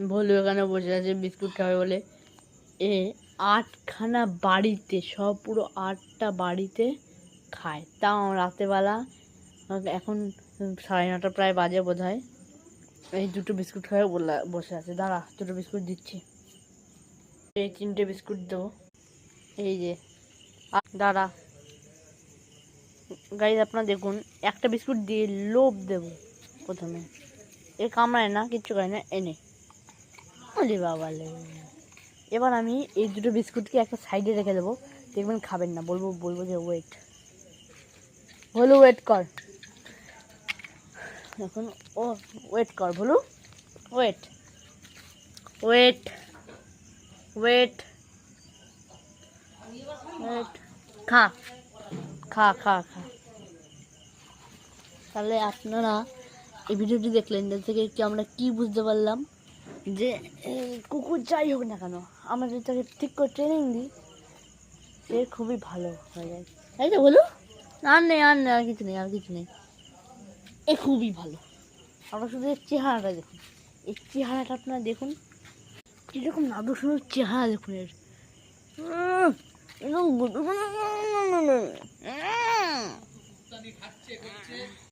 ভোলু এখানে বসে আছে বিস্কুট খাবে বলে। এ 8খানা বাড়িতে, সব পুরো 8টা বাড়িতে খায়। তাও রাতেবেলা এখন 9:30 প্রায় বাজে বোধ হয়। এই 2টো বিস্কুট খাবে বসে আছে। দাঁড়া, 2টো বিস্কুট দিচ্ছি। এই 3টে বিস্কুট দেবো। এই যে দাঁড়া গাইজ, আপনারা দেখুন, একটা বিস্কুট দিয়ে লোভ দেবো প্রথমে। এ কামড়ায় না, কিচ্ছু করে না, এনে ওরে বাবা লে। এবার আমি এই 2টো বিস্কুটকে একটা সাইডে রেখে দেবো। দেখবেন খাবেন না, বলবো যে ওয়েট, ভোলু ওয়েট কর। এখন ও ওয়েট কর Bholu, wait wait wait wait. খা খা খা খা। তাহলে আপনারা এই ভিডিওটি দেখলেন, এর থেকে কি আমরা কি বুঝতে পারলাম, যে কুকুর যাই হোক না কেন, আমরা যদি তাকে ঠিক করে ট্রেনিং দিই, সে খুবই ভালো হয়ে যায়। তাই তো বলো? আর নেই আর কিছু নেই, আর কিছু নেই। এ খুবই ভালো। আমরা শুধু এর চেহারাটা দেখুন, এই চেহারাটা আপনারা দেখুন, কীরকম নাদু সুন্দর চেহারা দেখুন এর। এরকম